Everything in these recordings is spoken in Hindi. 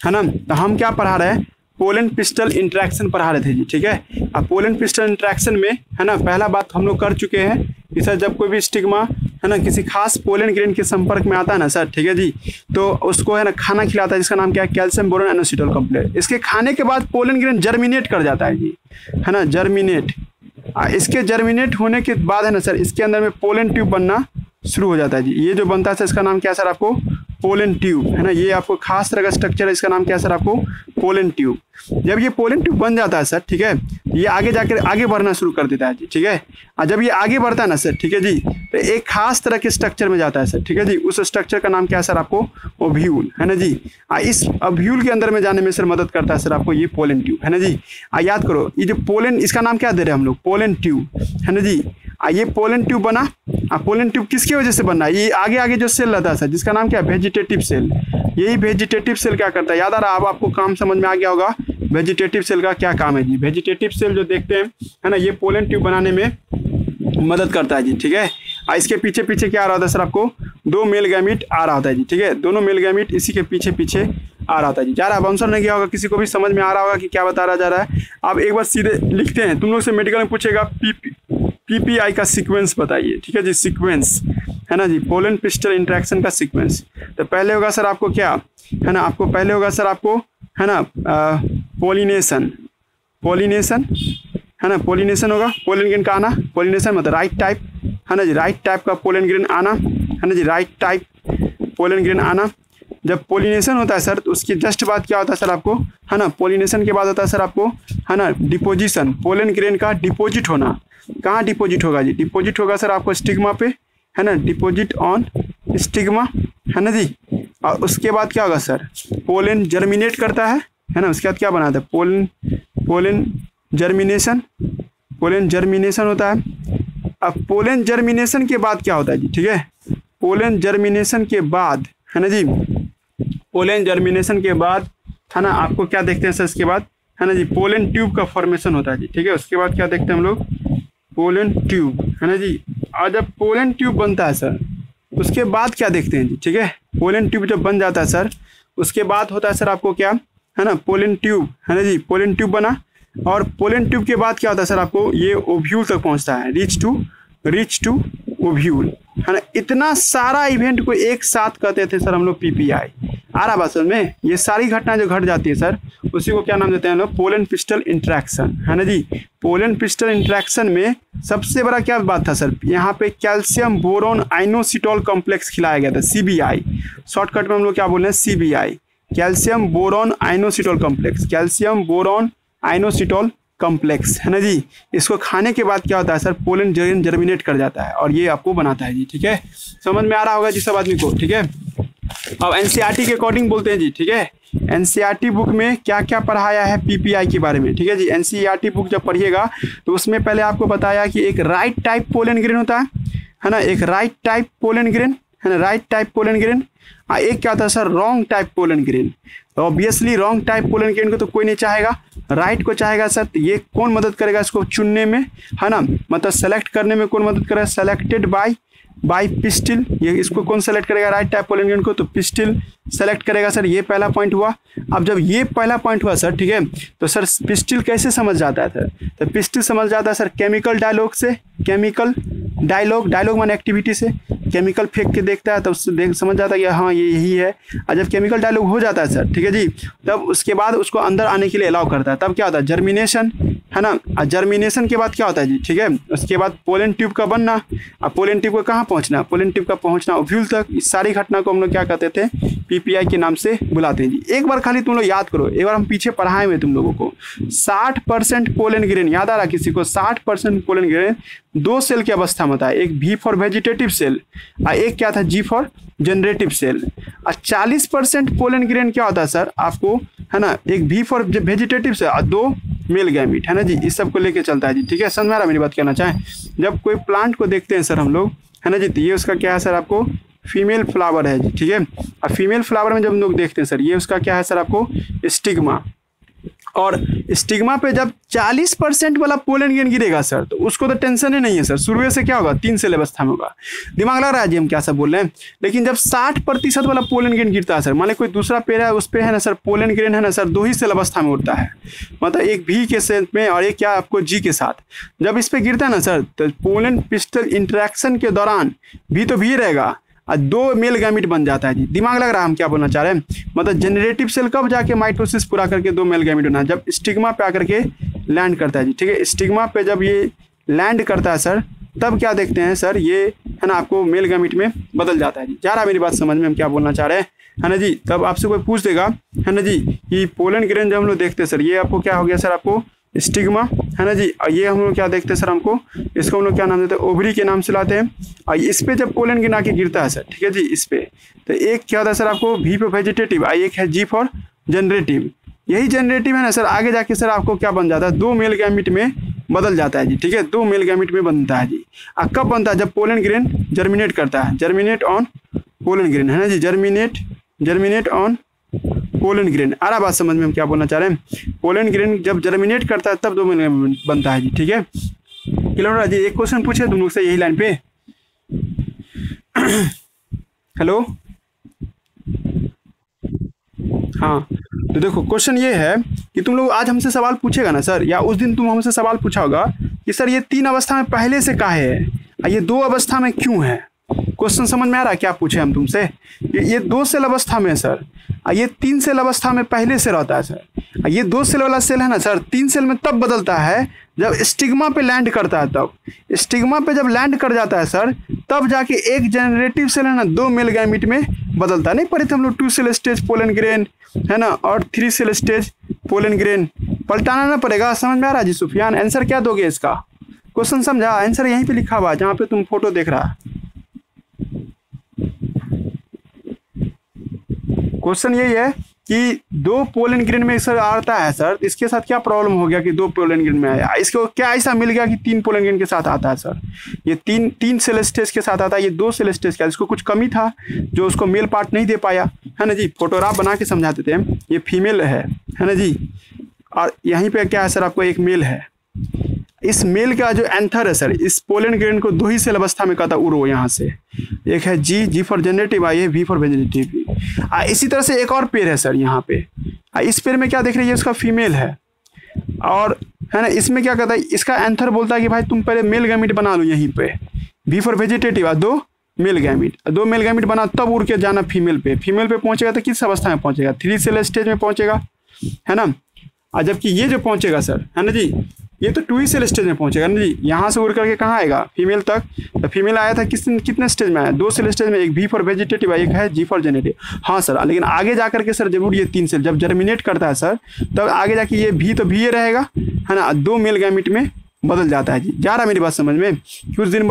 है ना। तो हम क्या पढ़ा रहे हैं, पोलन पिस्टल इंटरेक्शन पढ़ा रहे थे जी, ठीक है। अब पोलन पिस्टल इंटरेक्शन में है ना, पहला बात हम लोग कर चुके हैं कि सर जब कोई भी स्टिग्मा है ना किसी खास पोलन ग्रेन के संपर्क में आता है ना सर, ठीक है जी, तो उसको है ना खाना खिलाता है जिसका नाम क्या है, कैल्शियम बोरोन एनोसिटोल कॉम्प्लेक्स। इसके खाने के बाद पोलन ग्रेन जर्मिनेट कर जाता है जी, है ना, जर्मिनेट। इसके जर्मिनेट होने के बाद है ना सर, इसके अंदर में पोलन ट्यूब बनना शुरू हो जाता है जी। ये जो बनता है सर, इसका नाम क्या है सर आपको, पोलन ट्यूब, है ना। ये आपको खास तरह का स्ट्रक्चर है, इसका नाम क्या है सर आपको, पोलन ट्यूब। जब ये पोलन ट्यूब बन जाता है सर, ठीक है, ये आगे जाकर आगे बढ़ना शुरू कर देता है जी, ठीक है। और जब ये आगे बढ़ता है ना सर, ठीक है जी, तो एक खास तरह के स्ट्रक्चर में जाता है सर, ठीक है जी। उस स्ट्रक्चर का नाम क्या है सर आपको, ओव्यूल, है ना जी। इस ओव्यूल के अंदर में जाने में सर मदद करता है सर आपको ये पोलन ट्यूब, है ना जी। याद करो, ये जो पोलन, इसका नाम क्या दे रहे हैं हम लोग, पोलन ट्यूब, है ना जी। ये पोलन ट्यूब बना। पोलन ट्यूब किसकी वजह से बनना है, ये आगे आगे जो सेल रहता है सर, जिसका नाम क्या है, वेजिटेटिव सेल। यही वेजिटेटिव सेल क्या करता है, याद आ रहा है, अब आपको काम समझ में आ गया होगा वेजिटेटिव सेल का क्या काम है जी। वेजिटेटिव सेल जो देखते हैं, है ना, ये पोलन ट्यूब बनाने में मदद करता है जी, ठीक है। इसके पीछे पीछे क्या आ रहा होता है सर आपको, 2 मेल गैमीट आ रहा होता है जी, ठीक है। दोनों मेल गैमीट इसी के पीछे पीछे आ रहा था जी। जा रहा है, आंसर नहीं किया होगा, किसी को भी समझ में आ रहा होगा कि क्या बता रहा जा रहा है। आप एक बार सीधे लिखते हैं, तुम लोग से मेडिकल में पूछेगा पीपीआई का सीक्वेंस बताइए, ठीक है जी, सीक्वेंस, है ना जी, पोलन पिस्टल इंटरेक्शन का सीक्वेंस। तो पहले होगा सर आपको क्या, है ना, आपको पहले होगा सर आपको, है ना, पोलिनेशन, पोलिनेशन, है ना, पोलिनेशन होगा, पोलन ग्रेन का आना, पोलिनेशन मतलब राइट टाइप, है ना जी, राइट टाइप का पोलन ग्रेन आना, है ना जी, राइट टाइप पोलन ग्रेन आना। जब पोलिनेशन होता है सर, तो उसकी जस्ट बाद क्या होता है सर आपको, है ना, पोलिनेशन के बाद होता है सर आपको, है ना, डिपोजिशन, पोलन ग्रेन का डिपोजिट होना। कहाँ डिपोजिट होगा जी, डिपोजिट होगा सर आपको स्टिग्मा पे, है ना, डिपोजिट ऑन स्टिग्मा, है ना जी। और उसके बाद क्या होगा सर, पोलन जर्मिनेट करता है ना। उसके बाद क्या बनाता है, पोलन जर्मिनेशन, पोलन जर्मिनेशन होता है। अब पोलन जर्मिनेशन के बाद क्या होता है जी, ठीक है, पोलन जर्मिनेशन के बाद, है ना जी, पोलन जर्मिनेशन के बाद, है ना, आपको क्या देखते हैं सर, इसके बाद, है ना जी, पोलन ट्यूब का फॉर्मेशन होता है जी, ठीक है। उसके बाद क्या देखते हैं हम लोग, पोलन ट्यूब, है ना जी। और जब पोलन ट्यूब बनता है सर, उसके बाद क्या देखते हैं जी, ठीक है, पोलन ट्यूब जब बन जाता है सर, उसके बाद होता है सर आपको क्या, है ना, पोलन ट्यूब, है ना जी, पोलन ट्यूब बना। और पोलन ट्यूब के बाद क्या होता है सर आपको, ये ओव्यूल तक पहुंचता है, रीच टू ओव्यूल, है ना। इतना सारा इवेंट को एक साथ कहते थे सर हम लोग पीपीआई। आ रहा बात समझ में, ये सारी घटना जो घट जाती है सर, उसी को क्या नाम देते हैं हम लोग, पोलन पिस्टल इंटरेक्शन, है ना जी। पोलन पिस्टल इंटरेक्शन में सबसे बड़ा क्या बात था सर, यहाँ पे कैल्शियम बोरोन आइनोसिटोल कॉम्प्लेक्स खिलाया गया था, सीबीआई, शॉर्टकट में हम लोग क्या बोल रहे हैं, CBI, calcium boron inositol complex, calcium boron inositol complex, है ना जी। इसको खाने के बाद क्या होता है सर, पोलन जर्मिनेट कर जाता है और ये आपको बनाता है जी, ठीक है। समझ में आ रहा होगा जी सब आदमी को, ठीक है। अब एनसीईआरटी के अकॉर्डिंग बोलते हैं जी, ठीक है। एनसीईआरटी बुक में क्या क्या पढ़ाया है पीपीआई के बारे में, ठीक है जी। एनसीईआरटी बुक जब पढ़िएगा तो उसमें पहले आपको बताया कि एक राइट टाइप पोलन ग्रेन होता है ना, एक राइट टाइप पोलन ग्रेन, है ना, राइट टाइप पोलन ग्रेन। एक क्या होता है sir, wrong type pollen grain. तो obviously wrong type pollen grain को तो कोई नहीं चाहेगा, राइट को चाहेगा सर। तो ये कौन मदद करेगा इसको चुनने में, है ना, मतलब सेलेक्ट करने में कौन मदद करेगा, सेलेक्टेड बाय पिस्टिल। ये इसको कौन सेलेक्ट करेगा, राइट टाइप पोलन ग्रेन को, तो पिस्टिल सेलेक्ट करेगा सर। ये पहला पॉइंट हुआ। अब जब ये पहला पॉइंट हुआ सर, ठीक है, तो सर पिस्टिल कैसे समझ जाता है सर, तो पिस्टिल समझ जाता है सर केमिकल डायलॉग से, केमिकल डायलॉग माने एक्टिविटी से। केमिकल फेंक के देखता है तो उससे समझ जाता है कि हाँ ये यही है। और जब केमिकल डायलॉग हो जाता है सर, ठीक है जी, तब उसके बाद उसको अंदर आने के लिए अलाउ करता है। तब क्या होता है, जर्मिनेशन, है ना। और जर्मिनेशन के बाद क्या होता है जी, ठीक है, उसके बाद पोलन ट्यूब का बनना। और पोलन ट्यूब को कहाँ पहुँचना, पोलन ट्यूब का पहुँचना ओव्यूल तक। इस सारी घटना को हम लोग क्या कहते थे, पीपीआई के नाम से बुलाते हैं जी। एक बार खाली तुम लोग याद करो, एक बार हम पीछे पढ़ाए हुए तुम लोगों को, 60% पोलन ग्रेन, याद आ रहा किसी को, 60% पोलन ग्रेन 2 सेल की अवस्था में होता है। एक भी फॉर वेजिटेटिव सेल और एक क्या था, जी फॉर जनरेटिव सेल। और 40% पोलन ग्रेन क्या होता है सर आपको, है ना, एक भी फॉर वेजिटेटिव सेल और 2 मेल गैमीट, है ना जी। इस सब को लेके चलता है जी, ठीक है। समझ में आ रहा मेरी बात कहना चाहें। जब कोई प्लांट को देखते हैं सर हम लोग, है ना जी, तो ये उसका क्या है सर आपको, फीमेल फ्लावर है जी, ठीक है। और फीमेल फ्लावर में जब हम लोग देखते हैं सर, ये उसका क्या है सर आपको, स्टिग्मा। और स्टिग्मा पे जब 40% वाला पोलन ग्रेन गिरेगा सर, तो उसको तो टेंशन ही नहीं है सर, शुरू से क्या होगा, 3 सेल अवस्था में होगा। दिमाग लग रहा है जी हम क्या सब बोल रहे हैं। लेकिन जब 60% वाला पोलन ग्रेन गिरता है सर, मान लो कोई दूसरा पेड़ है, उस पे है ना सर पोलन ग्रेन है ना सर 2 ही सेल अवस्था में उड़ता है, मतलब एक भी के सेल में और एक क्या आपको जी के साथ। जब इस पे गिरता है ना सर, तो पोलन पिस्टल इंटरेक्शन के दौरान भी तो भी रहेगा और 2 मेल गैमीट बन जाता है जी। दिमाग लग रहा है हम क्या बोलना चाह रहे हैं। मतलब जनरेटिव सेल कब जाके माइटोसिस पूरा करके 2 मेल गैमीट बना, जब स्टिग्मा पे आकर के लैंड करता है जी, ठीक है। स्टिग्मा पे जब ये लैंड करता है सर, तब क्या देखते हैं सर, ये है ना आपको मेल गैमीट में बदल जाता है जी। जा रहा है मेरी बात समझ में हम क्या बोलना चाह रहे हैं, है ना जी। तब आपसे कोई पूछ देगा, है ना जी, कि पोलन ग्रेन जब हम लोग देखते हैं सर, ये आपको क्या हो गया सर, आपको स्टिग्मा, है ना जी। और ये हम लोग क्या देखते हैं सर, हमको इसको हम लोग क्या नाम देते हैं, ओवरी के नाम से लाते हैं। और इस पे जब पोलन ग्रेन आके गिरता है सर, ठीक है जी, इस पे तो एक क्या होता है सर आपको वी फॉर वेजिटेटिव, एक है जी फॉर जनरेटिव। यही जनरेटिव है ना सर, आगे जाके सर आपको क्या बन जाता है, 2 मेल गैमीट में बदल जाता है जी, ठीक है। 2 मेल गैमीट में बनता है जी। और कब बनता है, जब पोलन ग्रेन जर्मिनेट करता है, जर्मिनेट ऑन पोलन ग्रेन, है ना जी, जर्मिनेट ऑन पोलन ग्रेन। आ रहा बात समझ में हम क्या बोलना चाह रहे हैं। पोलन ग्रेन जब जर्मिनेट करता है तब 2 मेल गैमीट बनता है जी, ठीक है। क्लियर जी। एक क्वेश्चन पूछे तुम लोग से यही लाइन पे। हेलो, हाँ, तो देखो क्वेश्चन ये है कि तुम लोग आज हमसे सवाल पूछेगा ना सर, या उस दिन तुम हमसे सवाल पूछा होगा कि सर ये 3 अवस्था में पहले से काहे है, ये 2 अवस्था में क्यों है। क्वेश्चन समझ में आ रहा है क्या पूछे हम तुमसे। ये 2 सेल अवस्था में सर, ये 3 सेल अवस्था में पहले से रहता है सर। ये 2 सेल वाला सेल है ना सर, 3 सेल में तब बदलता है जब स्टिग्मा पे लैंड करता है। तब स्टिग्मा पे जब लैंड कर जाता है सर, तब जाके एक जनरेटिव सेल है ना 2 मेल गैमीट में बदलता है। नहीं पढ़े थे हम लोग 2 सेल स्टेज पोलन ग्रेन, है ना, और 3 सेल स्टेज पोलन ग्रेन। पलटाना ना पड़ेगा, समझ में आ रहा है जी सुफियान। आंसर क्या दोगे इसका, क्वेश्चन समझा, आंसर यहीं पे लिखा हुआ है जहाँ पे तुम फोटो देख रहा है। क्वेश्चन यही है कि 2 पोलन ग्रेन में सर आता है सर, इसके साथ क्या प्रॉब्लम हो गया कि 2 पोलन ग्रेन में आया, इसको क्या ऐसा मिल गया कि 3 पोलन ग्रेन के साथ आता है सर। ये 3 सेल स्टेज के साथ आता है, ये 2 सेल स्टेज का, इसको कुछ कमी था जो उसको मेल पार्ट नहीं दे पाया, है ना जी। फोटोग्राफ बना के समझाते थे। ये फीमेल है ना जी, और यहीं पे क्या है सर, आपको एक मेल है। इस मेल का जो एंथर है सर, इस पोलन ग्रेन को 2 ही सेल अवस्था में कहता उड़ो यहाँ से। एक है जी फॉर जनरेटिव, ये वी फॉर वेजिटेटिव। इसी तरह से एक और पेड़ है सर यहाँ पे। इस पेड़ में क्या देख रही है, इसका फीमेल है, और है ना इसमें क्या कहता है, इसका एंथर बोलता है कि भाई तुम पहले मेल गैमीट बना लो यहीं पे, V for vegetative, 2 male gamete बना, तब उड़ के जाना फीमेल पे। फीमेल पे पहुंचेगा तो किस अवस्था में पहुंचेगा, 3 सेल स्टेज में पहुंचेगा, है ना। और जबकि ये जो पहुंचेगा सर, है ना जी, ये तो 2 ही सेल स्टेज में पहुंचेगा ना जी। यहाँ से उड़ करके कहाँ आएगा, फीमेल तक। तो फीमेल आया था कितने स्टेज में आया, 2 सेल स्टेज में, एक वी फॉर वेजिटेटिव, एक है जी फॉर जनरेटिव। हाँ सर, लेकिन आगे जाकर के सर जरूर ये 3 सेल जब जर्मिनेट करता है सर, तब आगे जाके ये भी तो भी ये रहेगा, है ना, 2 मेल गैमीट में बदल जाता है जी। जा रहा मेरी बात समझ में। कुछ देर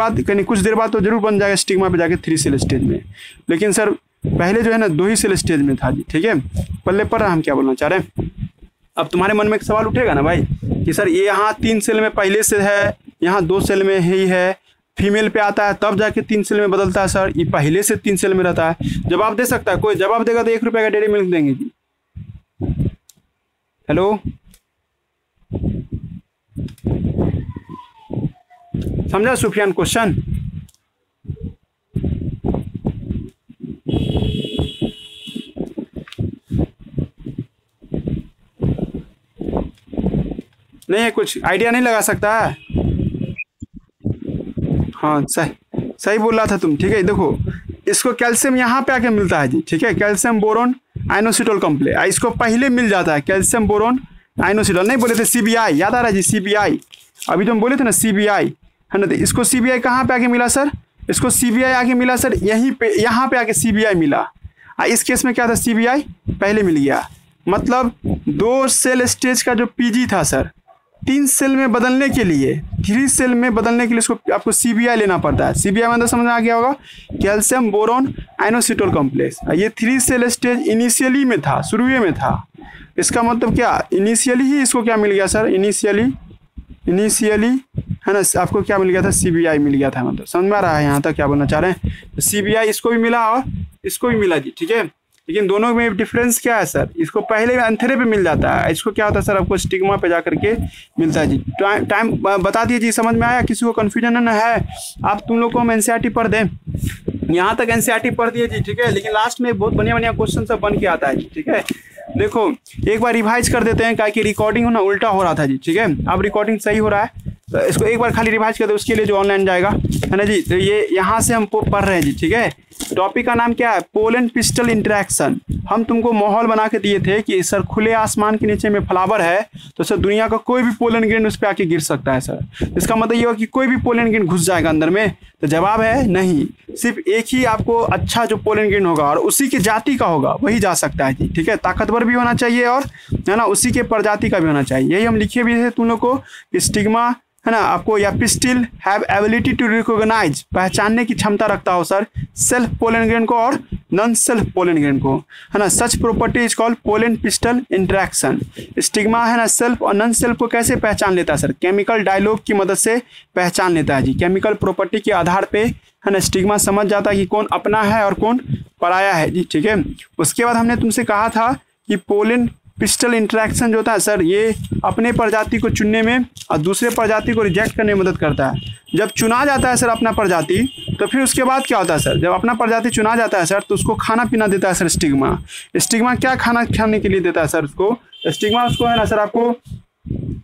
बाद तो जरूर बन जाएगा स्टिग्मा पे जाके 3 सेल स्टेज में, लेकिन सर पहले जो है ना 2 ही सेल स्टेज में था जी, ठीक है। पल्ले पर हम क्या बोलना चाह रहे हैं। अब तुम्हारे मन में एक सवाल उठेगा ना भाई कि सर ये यहाँ 3 सेल में पहले से है, यहाँ 2 सेल में ही है, फीमेल पे आता है तब जाके 3 सेल में बदलता है सर, ये पहले से 3 सेल में रहता है। जवाब दे सकता है कोई, जवाब देगा तो 1 रुपये का डेयरी मिल्क देंगे जी। हेलो, समझा सुफियान क्वेश्चन। नहीं है, कुछ आइडिया नहीं लगा सकता है। हाँ सही बोल रहा था तुम, ठीक है। देखो इसको कैल्शियम यहाँ पे आके मिलता है जी, ठीक है, कैल्शियम बोरोन आइनोसिटोल कॉम्प्लेक्स, इसको पहले मिल जाता है कैल्शियम बोरोन आइनोसिटोल। नहीं बोले थे सीबीआई, याद आ रहा है जी, सीबीआई अभी तो हम बोले थे ना सीबीआई, है ना। तो इसको सीबीआई कहाँ पे आके मिला सर, इसको सीबीआई आके मिला सर यहीं पे, यहाँ पे आके सीबीआई मिला। इस केस में क्या था, सीबीआई पहले मिल गया, मतलब 2 सेल स्टेज का जो पीजी था सर, 3 सेल में बदलने के लिए, 3 सेल में बदलने के लिए इसको आपको सीबीआई लेना पड़ता है। सीबीआई मतलब समझ में आ गया होगा, कैल्शियम बोरोन आइनोसिटोल कॉम्प्लेक्स। ये 3 सेल स्टेज इनिशियली में था, शुरुए में था। इसका मतलब क्या, इनिशियली ही इसको क्या मिल गया सर, इनिशियली है ना, आपको क्या मिल गया था, सीबीआई मिल गया था। मतलब समझ में आ रहा है यहाँ तक क्या बोलना चाह रहे हैं। तो सीबीआई इसको भी मिला और इसको भी मिला जी, ठीक है। लेकिन दोनों में डिफरेंस क्या है सर, इसको पहले एंथेरे पे मिल जाता है, इसको क्या होता है सर आपको स्टिग्मा पे जाकर के मिलता है जी। टाइम बता दिए जी, समझ में आया, किसी को कन्फ्यूजन है? आप तुम लोग को हम एनसीईआरटी पढ़ दें, यहाँ तक एनसीईआरटी पढ़ दिए जी, ठीक है, लेकिन लास्ट में बहुत बढ़िया बढ़िया क्वेश्चन सब बन के आता है जी, ठीक है। देखो एक बार रिवाइज कर देते हैं, क्या कि रिकॉर्डिंग होना उल्टा हो रहा था जी, ठीक है। अब रिकॉर्डिंग सही हो रहा है, तो इसको एक बार खाली रिवाइज कर दे, उसके लिए जो ऑनलाइन जाएगा है ना जी। तो ये यहाँ से हम पढ़ रहे हैं जी, ठीक है। टॉपिक का नाम क्या है, पोलन पिस्टल इंटरेक्शन। हम तुमको माहौल बना के दिए थे कि सर खुले आसमान के नीचे में फ्लावर है, तो सर दुनिया का कोई भी पोलन ग्रेन उस पर आके गिर सकता है सर। इसका मतलब ये हो कि कोई भी पोलन ग्रेन घुस जाएगा अंदर में, तो जवाब है नहीं। सिर्फ एक ही आपको अच्छा जो पोलन ग्रेन होगा और उसी के जाति का होगा वही जा सकता है जी, ठीक है। ताकतवर भी होना चाहिए और है ना उसी के प्रजाति का भी होना चाहिए। यही हम लिखे भी थे तुम लोग को, स्टिग्मा है ना आपको, या pistil have ability to recognise, पहचानने की क्षमता रखता हो सर सेल्फ पोलन ग्रेन को और नॉन सेल्फ पोलन ग्रेन को, है ना। सच property is called pollen pistol interaction. Stigma है ना सेल्फ और नॉन सेल्फ को कैसे पहचान लेता है सर, केमिकल डायलॉग की मदद से पहचान लेता है जी। केमिकल प्रॉपर्टी के आधार पे है ना स्टिग्मा समझ जाता है कि कौन अपना है और कौन पराया है जी, ठीक है। उसके बाद हमने तुमसे कहा था कि पोलन पिस्टल इंटरेक्शन जो होता है सर, ये अपने प्रजाति को चुनने में और दूसरे प्रजाति को रिजेक्ट करने में मदद करता है। जब चुना जाता है सर अपना प्रजाति, तो फिर उसके बाद क्या होता है सर, जब अपना प्रजाति चुना जाता है सर, तो उसको खाना पीना देता है सर स्टिग्मा। स्टिग्मा क्या खाना खाने के लिए देता है सर उसको, स्टिग्मा उसको है ना सर आपको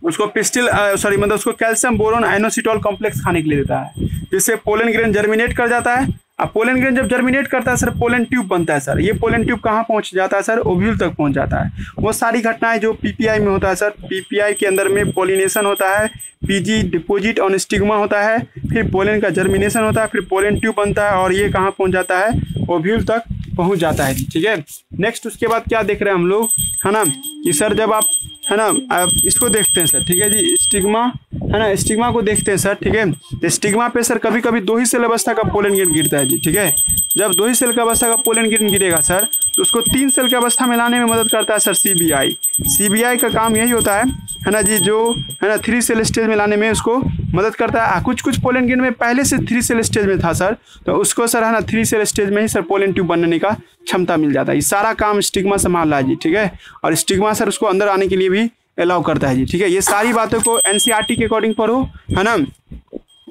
उसको पिस्टिल मतलब उसको कैल्शियम बोरोन आइनोसिटोल कॉम्प्लेक्स खाने के लिए देता है, जिससे पोलन ग्रेन जर्मिनेट कर जाता है। अब पोलन ग्रेन जब जर्मिनेट करता है सर, पोलन ट्यूब बनता है सर। ये पोलन ट्यूब कहाँ पहुंच जाता है सर, ओव्यूल तक पहुंच जाता है। वो सारी घटनाएं जो पीपीआई में होता है सर, पीपीआई के अंदर में पोलिनेशन होता है, पीजी डिपोजिट ऑन स्टिग्मा होता है, फिर पोलन का जर्मिनेशन होता है, फिर पोलन ट्यूब बनता है और ये कहाँ पहुँच जाता है, ओव्यूल तक पहुँच जाता है, ठीक है। नेक्स्ट उसके बाद क्या देख रहे हैं हम लोग, है ना, कि सर जब आप है ना आप इसको देखते हैं सर, ठीक है जी, स्टिग्मा है ना, स्टिग्मा को देखते हैं सर, ठीक है। तो स्टिग्मा पे सर कभी कभी 2 ही सेल अवस्था का पोलन ग्रेन गिरता है जी, ठीक है। जब 2 ही सेल का अवस्था का पोलन ग्रेन गिरेगा सर, तो उसको 3 सेल की अवस्था में लाने में मदद करता है सर सीबीआई। सीबीआई का काम यही होता है ना जी, जो है ना 3 सेल स्टेज में लाने में उसको मदद करता है। कुछ कुछ पोलन ग्रेन में पहले से 3 सेल स्टेज में था सर, तो उसको सर है ना 3 सेल स्टेज में ही सर पोलन ट्यूब बनने का क्षमता मिल जाता है। ये सारा काम स्टिग्मा संभाल रहा है जी, ठीक है। और स्टिग्मा सर उसको अंदर आने के लिए भी अलाउ करता है जी, ठीक है। ये सारी बातों को एनसीईआरटी के अकॉर्डिंग पढ़ो, है ना,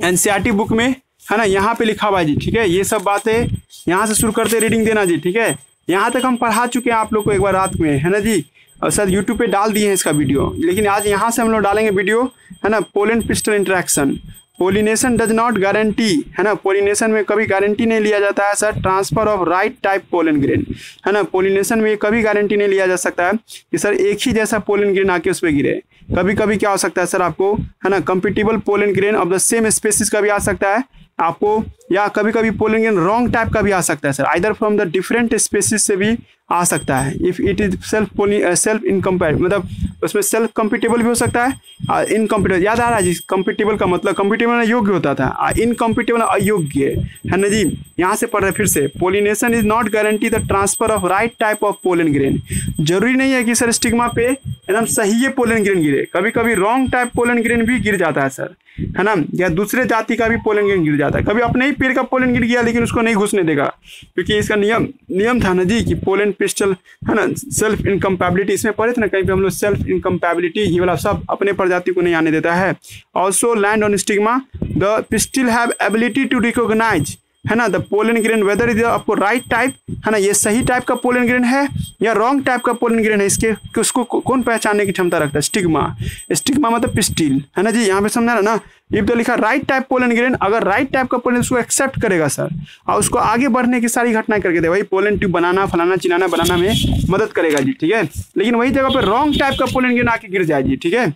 एनसीईआरटी बुक में है ना यहाँ पे लिखा हुआ है जी, ठीक है। ये सब बातें यहाँ से शुरू करते रीडिंग देना जी, ठीक है। यहाँ तक हम पढ़ा चुके हैं आप लोग को एक बार रात में, है ना जी, और सर यूट्यूब पे डाल दिए हैं इसका वीडियो, लेकिन आज यहाँ से हम लोग डालेंगे वीडियो, है ना, pollen pistol interaction. Pollination does not guarantee, है ना, पोलिनेशन में कभी गारंटी नहीं लिया जाता है sir transfer of right type pollen grain, है ना। पोलिनेशन में कभी गारंटी नहीं लिया जा सकता है कि सर एक ही जैसा पोलन ग्रेन आके उस पर गिरे। कभी कभी क्या हो सकता है सर आपको, है ना, compatible pollen grain of the same species का भी आ सकता है आपको, या कभी कभी पोलन ग्रेन रॉन्ग टाइप का भी आ सकता है sir, either from the different species से भी आ सकता है। If it is self incompatible, मतलब उसमें सेल्फ कंपेटिबल भी हो सकता है, इनकम्पेटिबल, याद आ रहा है जी, कंपेटिबल का मतलब कंपेटिबल योग्य होता था, इनकम्पेटिबल अयोग्य, है ना जी। यहाँ से पढ़ रहे फिर से, pollination is not guarantee the transfer of right type of pollen grain. जरूरी नहीं है कि सर स्टिग्मा पे एकदम सही है पोलन ग्रेन गिरे, कभी कभी रॉन्ग टाइप पोलन ग्रेन भी गिर जाता है सर, है ना, या दूसरे जाति का भी पोलन ग्रेन गिर जाता है। कभी अपने ही पेड़ का पोलन गिर गया लेकिन उसको नहीं घुसने देगा, क्योंकि इसका नियम था ना जी कि पोलन पिस्टल, है ना, सेल्फ इनकम्पैबिलिटी, इसमें पढ़े थे ना कहीं पे हम लोग, सेल्फ इनकम्पैबिलिटी, ये वाला सब अपने प्रजाति को नहीं आने देता है। Also land on stigma the pistil have ability to recognise, है ना, the pollen grain whether is आपको राइट टाइप, है ना, ये सही टाइप का पोलन ग्रेन है या रॉन्ग टाइप का पोलन ग्रेन है, इसके उसको कौन पहचानने की क्षमता रखता है, स्टिग्मा। स्टिग्मा मतलब पिस्टिल, है ना जी, यहाँ पे समझा ना। इफ तो लिखा राइट टाइप पोलन ग्रेन, अगर राइट टाइप का पोलन उसको एक्सेप्ट करेगा सर, और उसको आगे बढ़ने की सारी घटनाएं करके दे, वही पोलन ट्यूब बनाना, फलाना चिलाना बनाना में मदद करेगा जी, ठीक है। लेकिन वही जगह पर रॉन्ग टाइप का पोलन ग्रेन आके गिर जाए जी, ठीक है।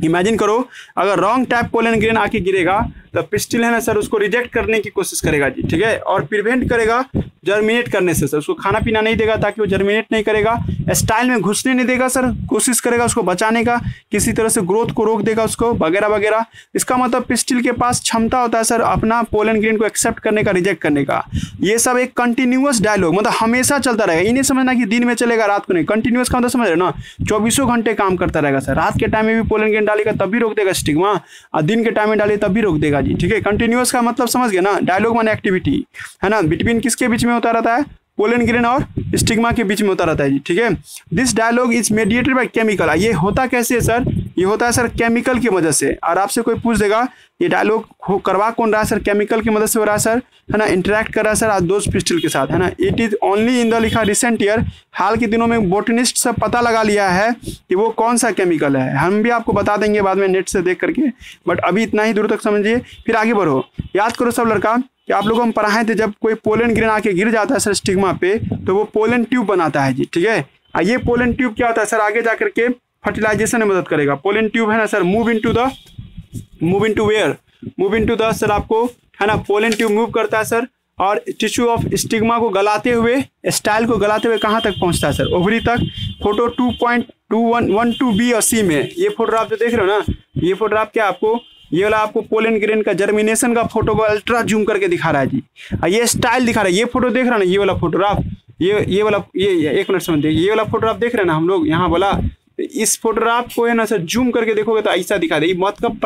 इमेजिन करो अगर रॉन्ग टाइप पोलन ग्रेन आके गिरेगा, तो पिस्टिल है ना सर उसको रिजेक्ट करने की कोशिश करेगा जी, ठीक है, और प्रिवेंट करेगा जर्मिनेट करने से सर, उसको खाना पीना नहीं देगा ताकि वो जर्मिनेट नहीं करेगा, स्टाइल में घुसने नहीं देगा सर, कोशिश करेगा उसको बचाने का, किसी तरह से ग्रोथ को रोक देगा उसको, वगैरह वगैरह। इसका मतलब पिस्टिल के पास क्षमता होता है सर अपना पोलन ग्रेन को एक्सेप्ट करने का, रिजेक्ट करने का। ये सब एक कंटिन्यूअस डायलॉग, मतलब हमेशा चलता रहेगा, ये नहीं समझना कि दिन में चलेगा रात को नहीं, कंटिन्यूअस का मतलब समझ रहे ना, 24 घंटे काम करता रहेगा सर। रात के टाइम में भी पोलन ग्रेन डालेगा तब भी रोक देगा स्टिग्मा, और दिन के टाइम में डाले तब भी रोक देगा जी, ठीक है। कंटिन्यूअस का मतलब समझ गए ना, डायलॉग माने एक्टिविटी, है ना, बिटवीन किसके बीच में होता रहता है, पोलन ग्रेन और स्टिग्मा के बीच में होता रहता है जी, ठीक है। This dialogue is mediated by chemical. ये होता कैसे है सर? ये होता है सर केमिकल की वजह से। और आपसे कोई पूछ देगा ये डायलॉग करवा कौन रहा है सर? केमिकल की मदद से हो रहा है सर, है ना, इंटरेक्ट कर रहा है सर आदोस पिस्टल के साथ, है ना। It is only in the लिखा रिसेंट ईयर, हाल के दिनों में बोटनिस्ट सब पता लगा लिया है कि वो कौन सा केमिकल है। हम भी आपको बता देंगे बाद में नेट से देख करके, बट अभी इतना ही दूर तक समझिए, फिर आगे बढ़ो। याद करो सब लड़का कि आप लोगों को हम पढ़ाए थे, जब कोई पोलन ग्रेन आके गिर जाता है सर स्टिग्मा पे तो वो पोलन ट्यूब बनाता है जी, ठीक है। ये पोलन ट्यूब क्या होता है सर? आगे जाकर के फर्टिलाइजेशन में मदद करेगा। पोलन ट्यूब है ना sir, move into where, move into the sir, आपको है ना पोलन ट्यूब मूव करता है सर, और टिश्यू ऑफ स्टिग्मा को गलाते हुए, स्टाइल को गलाते हुए कहाँ तक पहुँचता है सर? ओवरी तक। फोटो 2.212 बी और सी में ये फोटोग्राफ जो देख रहे हो ना, ये फोटोग्राफ क्या आपको, ये वाला आपको पोलन ग्रेन का जर्मिनेशन का फोटो को अल्ट्रा जूम करके दिखा रहा है जी। ये स्टाइल दिखा रहा है। ये फोटो देख रहा है ना, ये वाला फोटोग्राफ, ये वाला, ये एक मिनट समझ, ये वाला फोटोग्राफ देख रहे हैं ना हम लोग यहाँ वाला, इस फोटोग्राफ को है ना सर जूम करके देखोगे तो ऐसा दिखा दे। ये मतलब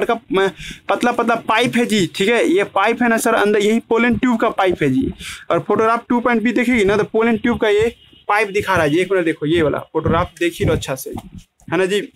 पतला पतला पाइप है जी, ठीक है। ये पाइप है ना सर अंदर, यही पोलन ट्यूब का पाइप है जी। और फोटोग्राफ 2.B देखेगी ना तो पोलन ट्यूब का ये पाइप दिखा रहा है जी। एक मिनट देखो, ये वाला फोटोग्राफ देखिए लो अच्छा से, है ना जी,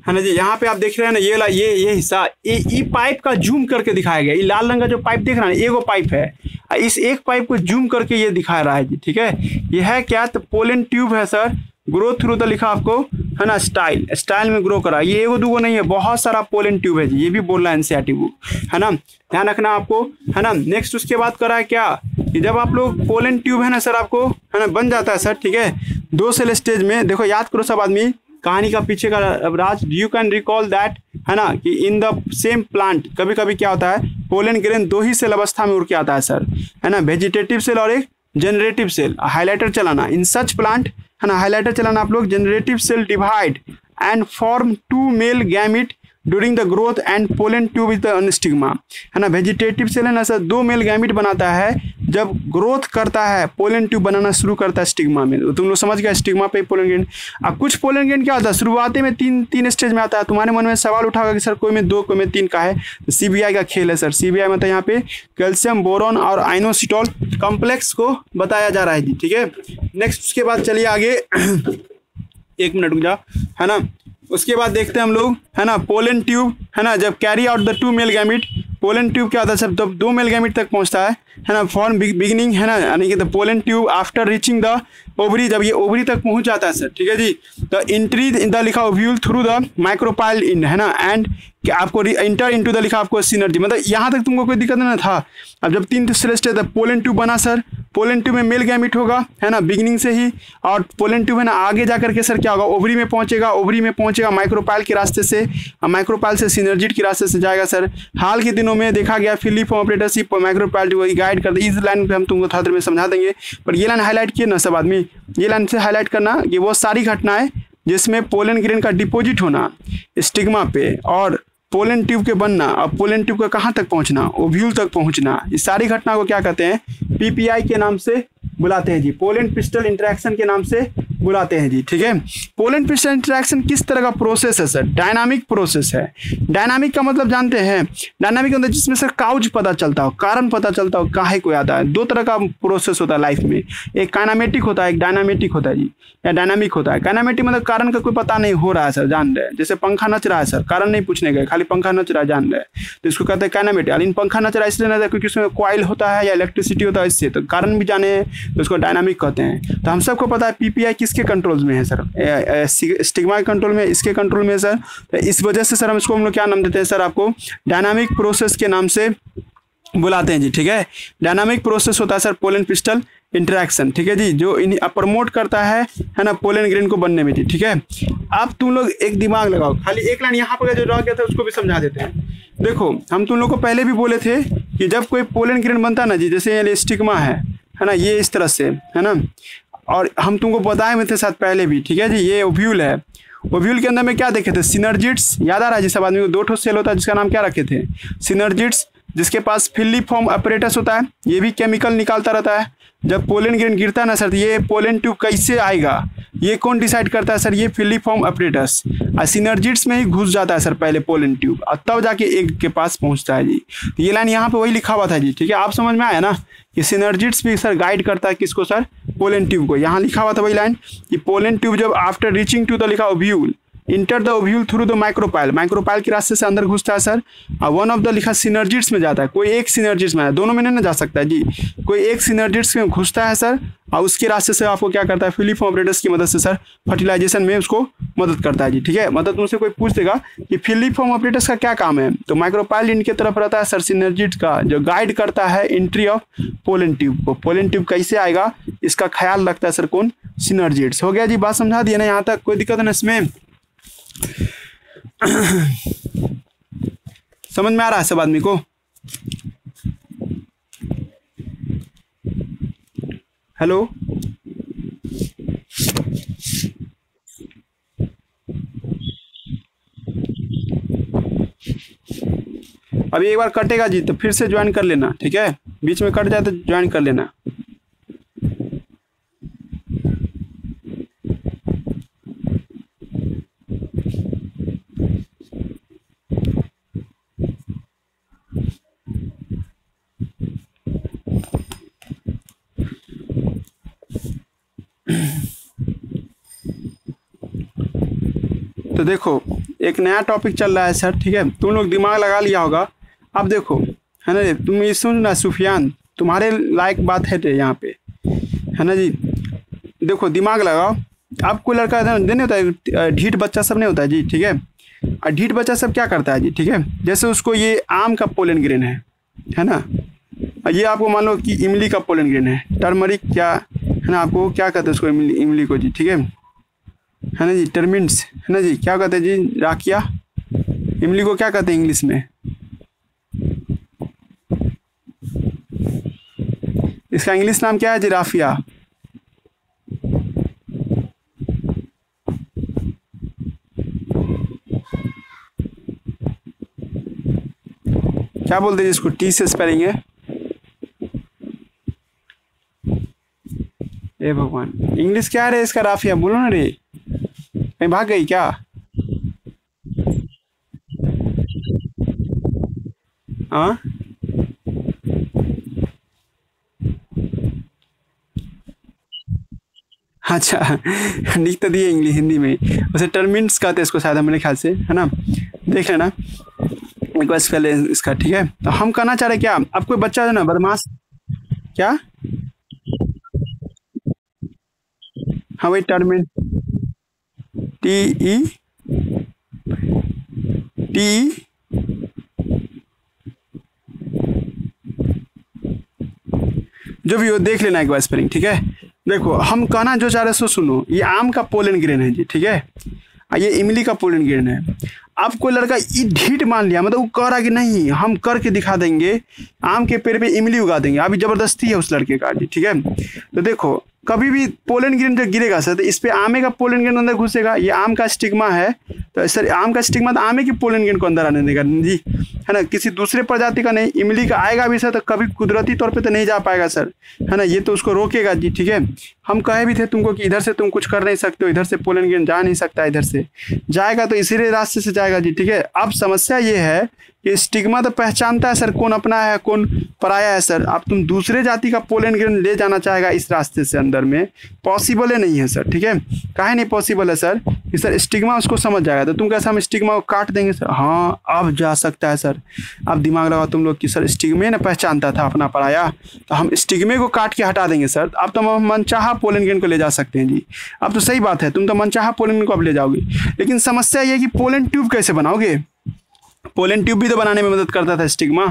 है ना जी। यहाँ पे आप देख रहे हैं ना ये वाला, ये हिस्सा, ये पाइप का जूम करके दिखाया गया। ये लाल रंग का जो पाइप देख रहा है ना, एगो पाइप है, इस एक पाइप को जूम करके ये दिखा रहा है जी, ठीक है। ये है क्या? तो पोलन ट्यूब है सर, ग्रो थ्रू द लिखा आपको, है ना, स्टाइल में ग्रो करा। ये एगो दूगो नहीं है, बहुत सारा पोलन ट्यूब है जी, ये भी बोल रहा है एनसीईआरटी बुक, है ना, ध्यान रखना आपको, है ना। नेक्स्ट उसके बाद करा है क्या कि जब आप लोग पोलन ट्यूब है ना सर आपको, है ना, बन जाता है सर, ठीक है, 2 सेल स्टेज में। देखो याद करो सब आदमी कहानी का पीछे का राज, यू कैन रिकॉल दैट, है ना, कि इन द सेम प्लांट कभी कभी क्या होता है, पोलन ग्रेन 2 ही सेल अवस्था में उड़ के आता है सर, है ना, वेजिटेटिव सेल और एक जनरेटिव सेल। हाईलाइटर चलाना इन सच प्लांट, है ना, हाईलाइटर चलाना आप लोग। Generative cell divide and form 2 male gamete during the growth and pollen tube is the stigma, है ना। वेजिटेटिव सेल है ना सर 2 मेल गैमिट बनाता है जब ग्रोथ करता है, पोलन ट्यूब बनाना शुरू करता है स्टिग्मा में। तो तुम लोग समझ गए स्टिग्मा पे पोलन ग्रेन। अब कुछ पोलन ग्रेन क्या होता है, शुरुआती में तीन स्टेज में आता है। तुम्हारे मन में सवाल उठाओगे कि सर कोई में 2 कोई में 3 का है। तो CBI का खेल है सर। CBI में तो यहाँ पे कैल्शियम, बोरॉन और आइनोसिटोल कॉम्प्लेक्स को बताया जा रहा है जी, ठीक है। नेक्स्ट उसके बाद चलिए आगे 1 मिनट रुक जाओ, है ना। उसके बाद देखते हैं हम लोग, है ना, पोलन ट्यूब, है ना, जब carry out the 2 male gamete, pollen tube क्या होता है सर, जब 2 मेल गैमिट तक पहुंचता है ना, फॉर्म बिगिनिंग, है ना, यानी कि the pollen tube after reaching the ovary, जब ये ओवरी तक पहुंच जाता है सर, ठीक है जी। द एंट्री इन द लिखा ओव्यूल थ्रू द माइक्रोपाइल इन, है ना, एंड आपको इंटर इनटू द लिखा आपको सिनर्जी, मतलब यहाँ तक तुमको कोई दिक्कत नहीं था। अब जब 3 सेल स्टेज पोलन ट्यूब बना सर, पोलन ट्यूब में मेल गैमिट होगा, है ना, बिगिनिंग से ही, और पोलन ट्यूब है ना आगे जाकर के सर क्या होगा, ओवरी में पहुंचेगा, ओवरी में पहुंचेगा माइक्रोपाइल के रास्ते से, माइक्रोपाइल से सिनर्जिट के रास्ते से जाएगा सर। हाल के दिनों में देखा गया फिलिफॉर्म ऑपरेटरशिप माइक्रोपाइल को गाइड करते। इस लाइन पे हम तुमको थोड़ा देर में समझा देंगे, पर ये लाइन हाईलाइट किए ना सब आदमी, ये लाइन से हाईलाइट करना कि वो सारी घटनाएं जिसमें पोलन ग्रेन का डिपोजिट होना स्टिग्मा पे, और पोलन ट्यूब के बनना, और पोलन ट्यूब का कहाँ तक पहुँचना, ओव्यूल तक पहुँचना, इस सारी घटना को क्या कहते हैं, PPI के नाम से बुलाते हैं जी, पोलन पिस्टल इंटरेक्शन के नाम से बुलाते हैं जी, ठीक है। पोलन पिस्टल इंटरेक्शन किस तरह का प्रोसेस है सर? डायनामिक प्रोसेस है। डायनामिक का मतलब जानते हैं, डायनामिक मतलब जिसमें सर काउज पता चलता हो, कारण पता चलता हो, काहे को आता है। 2 तरह का प्रोसेस होता है लाइफ में, एक काइनेमेटिक होता है, एक डायनामिक होता है जी, या डायनामिक होता है। काइनेमेटिक मतलब कारण का कोई पता नहीं हो रहा है सर, जान रहे हैं, जैसे पंखा नच रहा है सर, कारण नहीं पूछने गए, खाली पंखा नच रहा है जान रहे हैं, तो इसको कहते हैं काइनेमेटिक। लेकिन पंखा नच रहा है इसलिए नहीं क्योंकि उसमें कॉइल होता है या इलेक्ट्रिसिटी होता है, इससे तो कारण भी जाने तो उसको डायनामिक कहते हैं। तो हम सबको पता है PPI किसके कंट्रोल में है सर, स्टिग्मा के कंट्रोल में, इसके कंट्रोल में सर। तो इस वजह से सर हम लोग क्या नाम देते हैं सर, आपको डायनामिक प्रोसेस के नाम से बुलाते हैं जी, ठीक है। डायनामिक प्रोसेस होता है सर पोलन पिस्टल इंटरेक्शन, ठीक है जी, जो प्रमोट करता है ना पोलन ग्रेन को बनने में जी, ठीक है। अब तुम लोग एक दिमाग लगाओ, खाली एक लाइन यहाँ पर जो रह गया था उसको भी समझा देते हैं। देखो हम तुम लोग को पहले भी बोले थे कि जब कोई पोलन ग्रेन बनता ना जी, जैसे ये स्टिग्मा है ना, ये इस तरह से, है ना, और हम तुमको बताए हुए थे साथ पहले भी, ठीक है जी। ये ओव्यूल है, ओव्यूल के अंदर में क्या देखे थे, सिनर्जिट्स, याद आ रहा है जी सब आदमी को, 2 ठो सेल होता है जिसका नाम क्या रखे थे, सिनर्जिट्स, जिसके पास फिलिफॉर्म अपरेटस होता है, ये भी केमिकल निकालता रहता है। जब पोलन ग्रेन गिरता है ना सर, तो ये पोलन ट्यूब कैसे आएगा, ये कौन डिसाइड करता है सर, ये फिलिफॉर्म अपरेटस। और सिनर्जिड्स में ही घुस जाता है सर पहले पोलन ट्यूब, और तब जाके एग के पास पहुंचता है जी। तो ये लाइन यहाँ पे वही लिखा हुआ था जी, ठीक है, आप समझ में आया ना। ये सिनर्जिड्स भी सर गाइड करता है किसको सर, पोलन ट्यूब को। यहाँ लिखा हुआ था वही लाइन कि पोलन ट्यूब जब आफ्टर रीचिंग टू द लिखा ovule enter the ovule through the micropyle, micropyle के रास्ते से अंदर घुसता है सर, और वन ऑफ द लिखा सिनर्जिड्स में जाता है। कोई एक सिनर्जिड्स में है, दोनों में नहीं ना जा सकता है जी, कोई एक सिनर्जिड्स में घुसता है सर, और उसके रास्ते से आपको क्या करता है, फिलिफॉर्म अपरेटस की मदद से सर फर्टिलाइजेशन में उसको मदद करता है जी, ठीक है। मदद मुझसे कोई पूछ देगा कि फिलिफॉर्म अपरेटस का क्या काम है, तो माइक्रोपाइल इनके तरफ रहता है सर सिनर्जिड्स का, जो गाइड करता है एंट्री ऑफ पोलन ट्यूब को। पोलन ट्यूब कैसे आएगा इसका ख्याल रखता है सर कौन, सिनर्जिड्स। हो गया जी, बात समझा दिया ना, यहाँ तक कोई दिक्कत है ना इसमें, समझ में आ रहा है सब आदमी को। हेलो, अभी एक बार कटेगा जी तो फिर से ज्वाइन कर लेना, ठीक है, बीच में कट जाए तो ज्वाइन कर लेना। तो देखो एक नया टॉपिक चल रहा है सर, ठीक है, तुम लोग दिमाग लगा लिया होगा। अब देखो है ना, तुम ये सुन ना सुफियान, तुम्हारे लायक बात है यहाँ पे, है ना जी। देखो दिमाग लगाओ, अब कोई लड़का नहीं होता है, ढीठ बच्चा सब नहीं होता है जी, ठीक है, और ढीठ बच्चा सब क्या करता है जी, ठीक है, जैसे उसको ये आम का पोलन ग्रेन है ना, ये आपको मान लो कि इमली का पोलन ग्रेन है, टर्मरिक क्या है ना, आपको क्या कहते हैं उसको, इमली को जी, ठीक है ना जी, टर्मिन्स है ना जी, क्या कहते हैं जी, राकिया, इमली को क्या कहते हैं इंग्लिश में, इसका इंग्लिश नाम क्या है जी, राफिया। क्या बोलते हैं इसको, टी से स्पेलिंग है, ए भगवान, इंग्लिश क्या है इसका, राफिया बोलो ना रे, कहीं भाग गई क्या। हाँ अच्छा लिख तो दिए इंग्लिश हिंदी में, वैसे टर्मिन्स कहते हैं इसको शायद, मेरे ख्याल से, है ना, देख लेना एक बार पहले इसका, ठीक है। तो हम कहना चाह रहे क्या, अब कोई बच्चा है ना बदमाश, क्या, हाँ वही टर्मिन, टी ई टी, जो भी हो देख लेना एक बार स्पेलिंग, ठीक है। देखो हम कहना जो चाह रहे सो सुनो, ये आम का पोलन ग्रेन है जी, ठीक है, ये इमली का पोलन ग्रेन है। अब कोई लड़का ये ढीठ मान लिया, मतलब वो कह रहा कि नहीं हम करके दिखा देंगे, आम के पेड़ पे इमली उगा देंगे, अभी जबरदस्ती है उस लड़के का जी, ठीक है। तो देखो कभी भी पोलन ग्रेन जब गिरेगा सर, तो इस पे आमे का पोलन ग्रेन अंदर घुसेगा, ये आम का स्टिग्मा है, तो सर आम का स्टिग्मा तो आमे की पोलन ग्रेन को अंदर आने देगा जी, है ना, किसी दूसरे प्रजाति का नहीं, इमली का आएगा भी सर, तो कभी कुदरती तौर पे तो नहीं जा पाएगा सर, है ना, ये तो उसको रोकेगा जी, ठीक है। हम कहे भी थे तुमको कि इधर से तुम कुछ कर नहीं सकते हो, इधर से पोलन ग्रेन जा नहीं सकता, इधर से जाएगा तो इसी रास्ते से जाएगा जी, ठीक है। अब समस्या ये है कि स्टिग्मा तो पहचानता है सर कौन अपना है कौन पराया है सर, अब तुम दूसरे जाति का पोलन ग्रेन ले जाना चाहेगा इस रास्ते से अंदर में, पॉसिबल है नहीं है सर, ठीक है। काहे नहीं पॉसिबल है सर, कि सर स्टिग्मा उसको समझ जाएगा, तो तुम कैसे हम स्टिग्मा को काट देंगे सर, हाँ अब जा सकता है सर। अब दिमाग लगाओ तुम लोग कि सर स्टिग्मे ने पहचानता था अपना पराया, तो हम स्टिग्मे को काट के हटा देंगे सर, अब तो हम मनचाहा पोलन ग्रेन को ले जा सकते हैं जी। अब तो सही बात है, तुम तो मनचाहा पोलन ग्रेन को अब ले जाओगे, लेकिन समस्या ये है कि पोलन ट्यूब कैसे बनाओगे, पोलन ट्यूब भी तो बनाने में मदद करता था स्टिग्मा,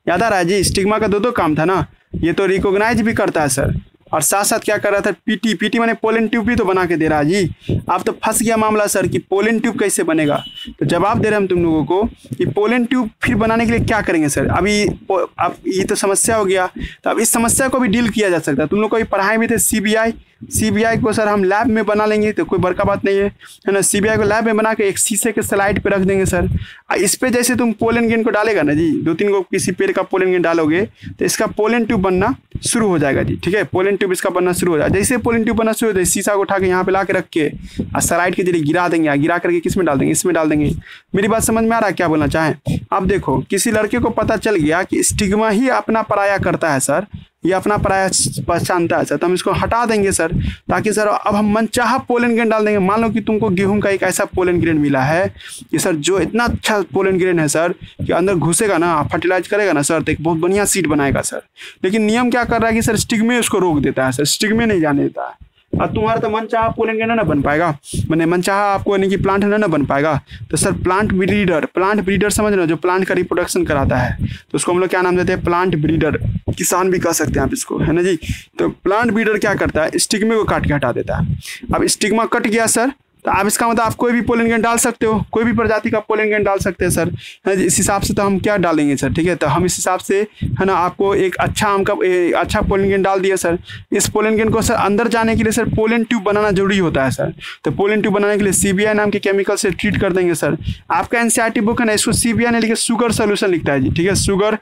याद आ रहा है जी, स्टिग्मा का दो काम था ना, ये तो रिकॉग्नाइज भी करता है सर, और साथ साथ क्या कर रहा था, पीटी माने पोलन ट्यूब भी तो बना के दे रहा है जी। अब तो फंस गया मामला सर कि पोलन ट्यूब कैसे बनेगा, तो जवाब दे रहे हम तुम लोगों को कि पोलन ट्यूब फिर बनाने के लिए क्या करेंगे सर। अभी अब ये तो समस्या हो गया, तो अब इस समस्या को भी डील किया जा सकता है, तुम लोग को भी पढ़ाए भी थे CBI CBI को सर हम लैब में बना लेंगे तो कोई बड़का बात नहीं है ना। CBI को लैब में बना के एक शीशे के स्लाइड पे रख देंगे सर। इस पे जैसे तुम पोलन ग्रेन को डालेगा ना जी, 2-3 को किसी पेड़ का पोलन ग्रेन डालोगे तो इसका पोलन ट्यूब बनना शुरू हो जाएगा जी, ठीक है। पोलन ट्यूब इसका बनना शुरू हो जाएगा। जैसे पोलन ट्यूब बनना शुरू हो जाए शीशा को उठा के यहाँ पे ला के रख के और स्लाइड के जरिए गिरा देंगे। गिरा करके किस में डाल देंगे, इसमें डाल देंगे। मेरी बात समझ में आ रहा है क्या बोलना चाहें? अब देखो किसी लड़के को पता चल गया कि स्टिग्मा ही अपना पराया करता है सर, ये अपना पराया पहचानता है सर, तो हम इसको हटा देंगे सर, ताकि सर अब हम मनचाहा पोलन ग्रेन डाल देंगे। मान लो कि तुमको गेहूं का एक ऐसा पोलन ग्रेन मिला है कि सर जो इतना अच्छा पोलन ग्रेन है सर कि अंदर घुसेगा ना, फर्टिलाइज करेगा ना सर, तो एक बहुत बढ़िया सीड बनाएगा सर। लेकिन नियम क्या कर रहा है कि सर स्टिग्मे उसको रोक देता है सर, स्टिग्मे नहीं जाने देता है। और तुम्हारा तो मनचाहा पोलन ग्रेन ना बन पाएगा, मैंने मनचाहा आपको यानी कि प्लांट ना बन पाएगा। तो सर प्लांट ब्रीडर समझ रहे हो, जो प्लांट का रिप्रोडक्शन कराता है, तो उसको हम लोग क्या नाम देते हैं? प्लांट ब्रीडर, किसान भी कह सकते हैं आप इसको, है ना जी। तो प्लांट ब्रीडर क्या करता है? स्टिग्मे को काट के हटा देता है। अब स्टिग्मा कट गया सर, तो आप इसका मतलब आप कोई भी पोलन ग्रेन डाल सकते हो, कोई भी प्रजाति का पोलन ग्रेन डाल सकते हैं सर, है इस हिसाब से। तो हम क्या डालेंगे सर, ठीक है, तो हम इस हिसाब से है ना आपको एक अच्छा आम का अच्छा पोलन ग्रेन डाल दिया सर। इस पोलन ग्रेन को सर अंदर जाने के लिए सर पोलन ट्यूब बनाना जरूरी होता है सर। तो पोलन ट्यूब बनाने के लिए CBI नाम के केमिकल से ट्रीट कर देंगे सर। आपका NCERT बुक है ना, इसको CBI ने लिखा शुगर सोल्यूशन लिखता है जी, ठीक है, शुगर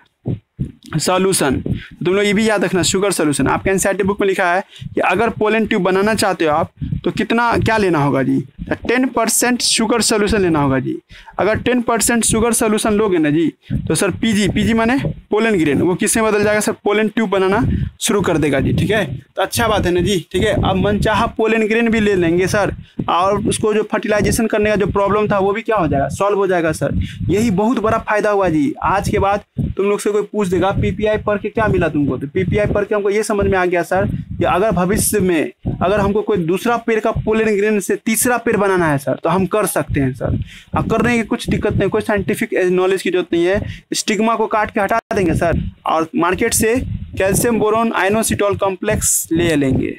सॉल्यूशन। तुम लोग ये भी याद रखना, शुगर सॉल्यूशन। आपके NCERT बुक में लिखा है कि अगर पोलन ट्यूब बनाना चाहते हो आप तो कितना क्या लेना होगा जी? 10% शुगर सॉल्यूशन लेना होगा जी। अगर 10% शुगर सॉल्यूशन लोगे ना जी, तो सर PG माने पोलन ग्रेन, वो किससे बदल जाएगा सर? पोलन ट्यूब बनाना शुरू कर देगा जी, ठीक है। तो अच्छा बात है ना जी, ठीक है। अब मनचाहा पोलन ग्रेन भी ले लेंगे सर, और उसको जो फर्टिलाइजेशन करने का जो प्रॉब्लम था वो भी क्या हो जाएगा? सॉल्व हो जाएगा सर। यही बहुत बड़ा फायदा हुआ जी। आज के बाद तुम लोग से कोई पूछ देगा PPI पढ़ के क्या मिला तुमको, तो PPI पढ़ के हमको ये समझ में आ गया सर कि अगर भविष्य में अगर हमको कोई दूसरा पेड़ का पोलन ग्रेन से तीसरा पेड़ बनाना है सर, तो हम कर सकते हैं सर। अब करने की कुछ दिक्कत नहीं, कोई साइंटिफिक नॉलेज की जरूरत नहीं है। स्टिग्मा को काट के हटा देंगे सर, और मार्केट से कैल्शियम बोरोन आइनोसिटोल कॉम्प्लेक्स ले लेंगे।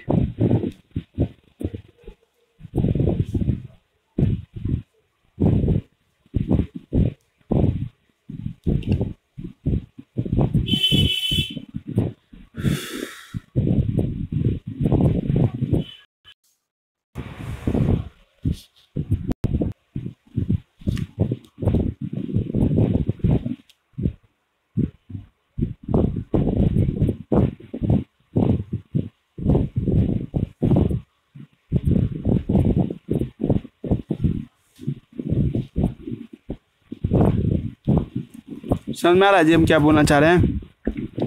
समझ में आ रहा है जी हम क्या बोलना चाह रहे हैं?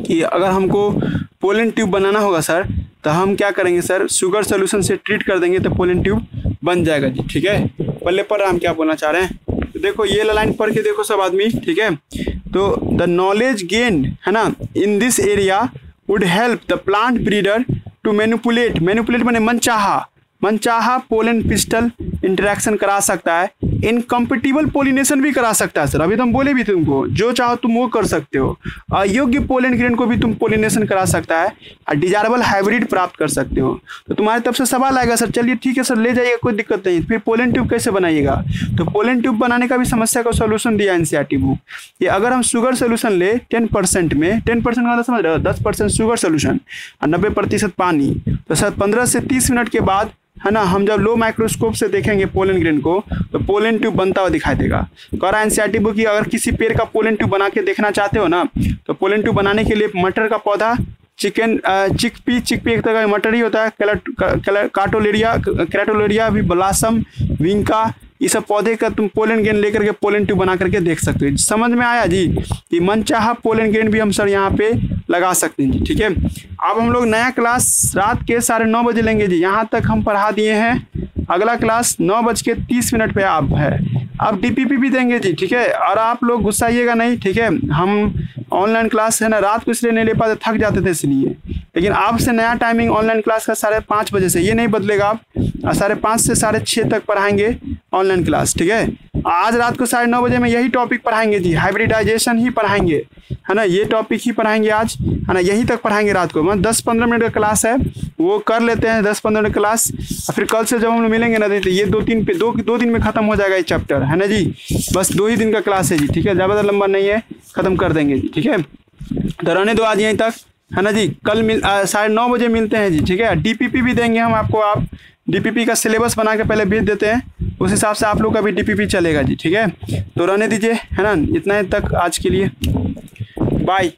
कि अगर हमको पोलन ट्यूब बनाना होगा सर, तो हम क्या करेंगे सर? शुगर सोल्यूशन से ट्रीट कर देंगे तो पोलन ट्यूब बन जाएगा जी, ठीक है। पल्ले पर हम क्या बोलना चाह रहे हैं, तो देखो ये लाइन पढ़ के देखो सब आदमी, ठीक है। तो द नॉलेज गेन है ना in this area would help the plant breeder to manipulate माने मनचाहा पोलन पिस्टल इंटरेक्शन करा सकता है। इनकम्पेटिबल पोलिनेशन भी करा सकता है सर। अभी तो हम बोले भी थे तुमको, जो चाहो तुम वो कर सकते हो। अयोग्य पोलन ग्रेन को भी तुम पोलिनेशन करा सकता है और डिजायरेबल हाइब्रिड प्राप्त कर सकते हो। तो तुम्हारी तरफ से सवाल आएगा सर, चलिए ठीक है सर ले जाइएगा, कोई दिक्कत नहीं। फिर पोलन ट्यूब कैसे बनाइएगा? तो पोलन ट्यूब बनाने का भी समस्या का सोल्यूशन दिया NCERT बुक। ये अगर हम शुगर सोल्यूशन ले 10% में, 10% का समझ रहे हो, 10% शुगर सोल्यूशन और 90% पानी, तो सर 15 से 30 मिनट के बाद है ना हम जब लो माइक्रोस्कोप से देखेंगे पोलन ग्रेन को, तो पोलन ट्यूब बनता हुआ दिखाई देगा। कह रहा है NCERT बुक कि अगर किसी पेड़ का पोलन ट्यूब बना के देखना चाहते हो ना, तो पोलन ट्यूब बनाने के लिए मटर का पौधा, चिकपी एक तरह का मटर ही होता है, कैटोलेरिया भी, ब्लासम, विंका, ये सब पौधे का तुम पोलन ग्रेन लेकर के पोलन ट्यूब बना करके देख सकते हो। समझ में आया जी कि मनचाहा पोलन ग्रेन भी हम सर यहाँ पे लगा सकते हैं जी, ठीक है। अब हम लोग नया क्लास रात के 9:30 बजे लेंगे जी। यहाँ तक हम पढ़ा दिए हैं, अगला क्लास 9:30 पे आप है। अब DPP भी देंगे जी, ठीक है। और आप लोग गुस्साइएगा नहीं, ठीक है। हम ऑनलाइन क्लास है ना रात को इसलिए नहीं ले पाते, थक जाते थे इसलिए, लेकिन आपसे नया टाइमिंग ऑनलाइन क्लास का 5:30 बजे से, ये नहीं बदलेगा। आप 5:30 से 6:30 तक पढ़ाएंगे ऑनलाइन क्लास, ठीक है। आज रात को 9:30 बजे में यही टॉपिक पढ़ाएंगे जी, हाइब्रिडाइजेशन ही पढ़ाएंगे, है ना। ये टॉपिक ही पढ़ाएंगे आज, है ना, यहीं तक पढ़ाएंगे रात को। मतलब 10-15 मिनट का क्लास है, वो कर लेते हैं 10-15 मिनट क्लास। फिर कल से जब हम लोग मिलेंगे ना, तो ये 2 दिन में खत्म हो जाएगा ये चैप्टर, है ना जी। बस 2 ही दिन का क्लास है जी, ठीक है, ज़्यादा लंबा नहीं है, खत्म कर देंगे जी, ठीक है। तो रहने दो आज यहीं तक, है ना जी। कल 9:30 बजे मिलते हैं जी, ठीक है। डीपीपी भी देंगे हम आपको, आप डीपीपी का सिलेबस बना के पहले भेज देते हैं, उस हिसाब से आप लोग का भी डीपीपी चलेगा जी, ठीक है। तो रहने दीजिए, है ना, इतना ही तक आज के लिए, बाय।